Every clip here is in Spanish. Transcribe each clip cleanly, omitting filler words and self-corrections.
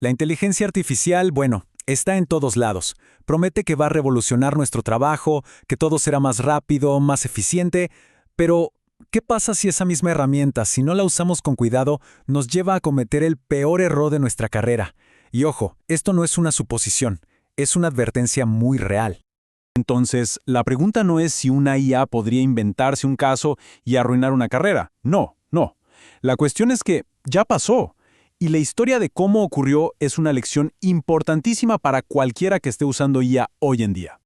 La inteligencia artificial, bueno, está en todos lados. Promete que va a revolucionar nuestro trabajo, que todo será más rápido, más eficiente, pero ¿qué pasa si esa misma herramienta, si no la usamos con cuidado, nos lleva a cometer el peor error de nuestra carrera? Y ojo, esto no es una suposición, es una advertencia muy real. Entonces, la pregunta no es si una IA podría inventarse un caso y arruinar una carrera. No, no. La cuestión es que ya pasó. Y la historia de cómo ocurrió es una lección importantísima para cualquiera que esté usando IA hoy en día.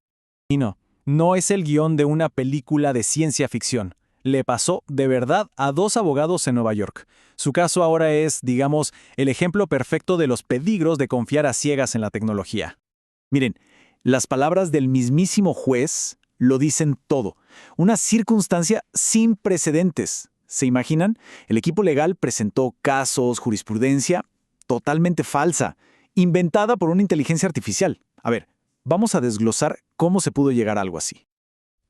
Y no, no es el guión de una película de ciencia ficción. Le pasó de verdad a dos abogados en Nueva York. Su caso ahora es, digamos, el ejemplo perfecto de los peligros de confiar a ciegas en la tecnología. Miren, las palabras del mismísimo juez lo dicen todo. Una circunstancia sin precedentes. ¿Se imaginan? El equipo legal presentó casos, jurisprudencia totalmente falsa, inventada por una inteligencia artificial. A ver, vamos a desglosar cómo se pudo llegar a algo así.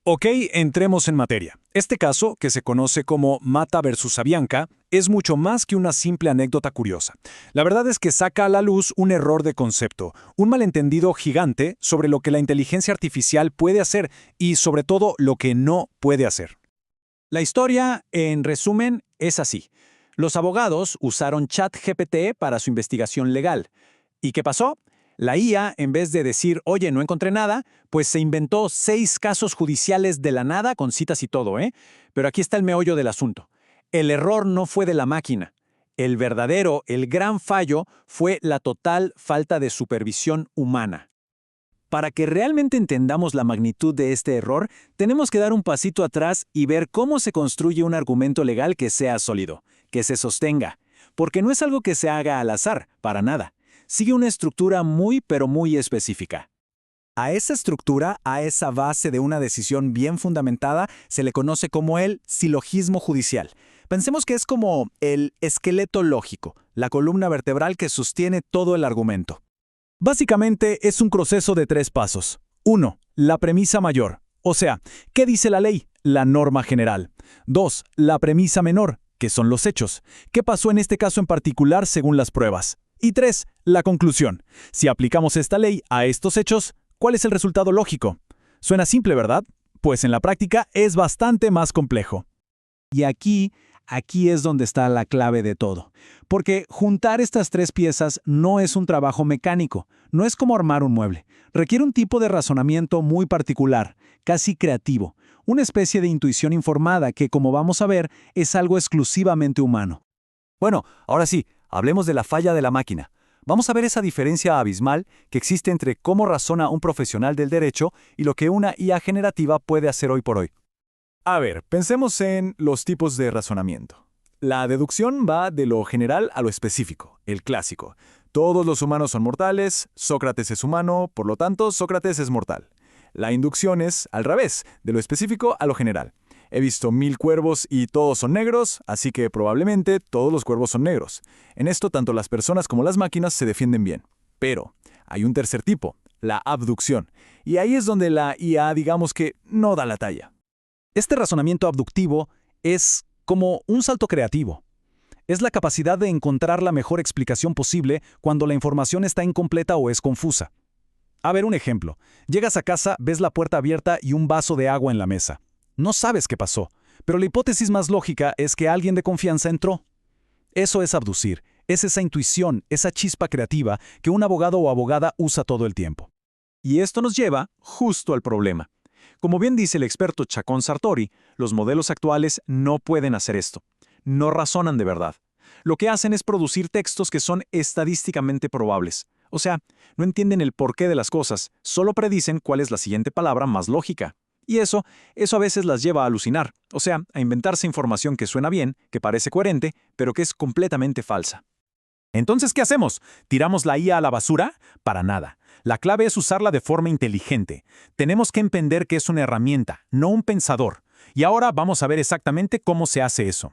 Ok, entremos en materia. Este caso, que se conoce como Mata versus Avianca, es mucho más que una simple anécdota curiosa. La verdad es que saca a la luz un error de concepto, un malentendido gigante sobre lo que la inteligencia artificial puede hacer y, sobre todo, lo que no puede hacer. La historia, en resumen, es así. Los abogados usaron ChatGPT para su investigación legal. ¿Y qué pasó? La IA, en vez de decir, oye, no encontré nada, pues se inventó 6 casos judiciales de la nada con citas y todo, ¿eh? Pero aquí está el meollo del asunto. El error no fue de la máquina. El verdadero, el gran fallo fue la total falta de supervisión humana. Para que realmente entendamos la magnitud de este error, tenemos que dar un pasito atrás y ver cómo se construye un argumento legal que sea sólido, que se sostenga, porque no es algo que se haga al azar, para nada. Sigue una estructura muy pero muy específica. A esa estructura, a esa base de una decisión bien fundamentada, se le conoce como el silogismo judicial. Pensemos que es como el esqueleto lógico, la columna vertebral que sostiene todo el argumento. Básicamente es un proceso de 3 pasos. 1. La premisa mayor, o sea, ¿qué dice la ley? La norma general. 2. La premisa menor, que son los hechos. ¿Qué pasó en este caso en particular según las pruebas? Y 3. La conclusión. Si aplicamos esta ley a estos hechos, ¿cuál es el resultado lógico? Suena simple, ¿verdad? Pues en la práctica es bastante más complejo. Y aquí es donde está la clave de todo. Porque juntar estas 3 piezas no es un trabajo mecánico, no es como armar un mueble. Requiere un tipo de razonamiento muy particular, casi creativo, una especie de intuición informada que, como vamos a ver, es algo exclusivamente humano. Bueno, ahora sí, hablemos de la falla de la máquina. Vamos a ver esa diferencia abismal que existe entre cómo razona un profesional del derecho y lo que una IA generativa puede hacer hoy por hoy. A ver, pensemos en los tipos de razonamiento. La deducción va de lo general a lo específico, el clásico. Todos los humanos son mortales, Sócrates es humano, por lo tanto, Sócrates es mortal. La inducción es al revés, de lo específico a lo general. He visto 1000 cuervos y todos son negros, así que probablemente todos los cuervos son negros. En esto, tanto las personas como las máquinas se defienden bien. Pero hay un tercer tipo, la abducción. Y ahí es donde la IA, digamos que, no da la talla. Este razonamiento abductivo es como un salto creativo. Es la capacidad de encontrar la mejor explicación posible cuando la información está incompleta o es confusa. A ver, un ejemplo. Llegas a casa, ves la puerta abierta y un vaso de agua en la mesa. No sabes qué pasó, pero la hipótesis más lógica es que alguien de confianza entró. Eso es abducir, es esa intuición, esa chispa creativa que un abogado o abogada usa todo el tiempo. Y esto nos lleva justo al problema. Como bien dice el experto Chacón Sartori, los modelos actuales no pueden hacer esto. No razonan de verdad. Lo que hacen es producir textos que son estadísticamente probables. O sea, no entienden el porqué de las cosas, solo predicen cuál es la siguiente palabra más lógica. Y eso a veces las lleva a alucinar, o sea, a inventarse información que suena bien, que parece coherente, pero que es completamente falsa. Entonces, ¿qué hacemos? ¿Tiramos la IA a la basura? Para nada. La clave es usarla de forma inteligente. Tenemos que entender que es una herramienta, no un pensador. Y ahora vamos a ver exactamente cómo se hace eso.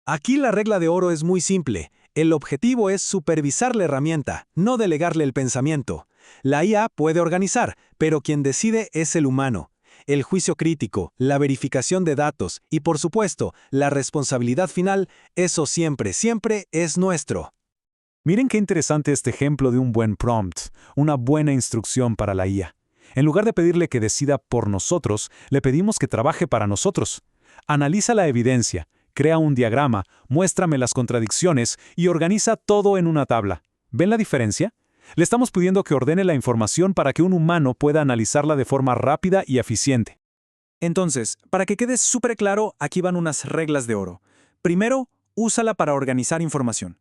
Aquí la regla de oro es muy simple. El objetivo es supervisar la herramienta, no delegarle el pensamiento. La IA puede organizar, pero quien decide es el humano. El juicio crítico, la verificación de datos y, por supuesto, la responsabilidad final, eso siempre, siempre es nuestro. Miren qué interesante este ejemplo de un buen prompt, una buena instrucción para la IA. En lugar de pedirle que decida por nosotros, le pedimos que trabaje para nosotros. Analiza la evidencia, crea un diagrama, muéstrame las contradicciones y organiza todo en una tabla. ¿Ven la diferencia? Le estamos pidiendo que ordene la información para que un humano pueda analizarla de forma rápida y eficiente. Entonces, para que quede súper claro, aquí van unas reglas de oro. Primero, úsala para organizar información.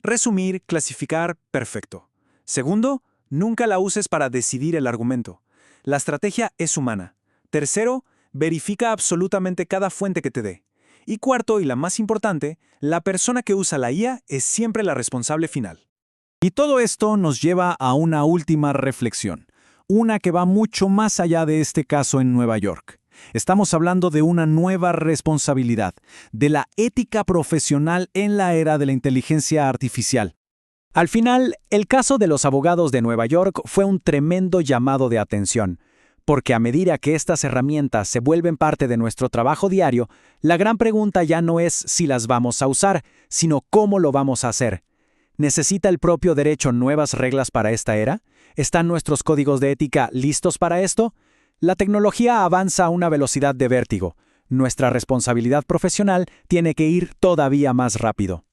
Resumir, clasificar, perfecto. Segundo, nunca la uses para decidir el argumento. La estrategia es humana. Tercero, verifica absolutamente cada fuente que te dé. Y cuarto, y la más importante, la persona que usa la IA es siempre la responsable final. Y todo esto nos lleva a una última reflexión, una que va mucho más allá de este caso en Nueva York. Estamos hablando de una nueva responsabilidad, de la ética profesional en la era de la inteligencia artificial. Al final, el caso de los abogados de Nueva York fue un tremendo llamado de atención, porque a medida que estas herramientas se vuelven parte de nuestro trabajo diario, la gran pregunta ya no es si las vamos a usar, sino cómo lo vamos a hacer. ¿Necesita el propio derecho nuevas reglas para esta era? ¿Están nuestros códigos de ética listos para esto? La tecnología avanza a una velocidad de vértigo. Nuestra responsabilidad profesional tiene que ir todavía más rápido.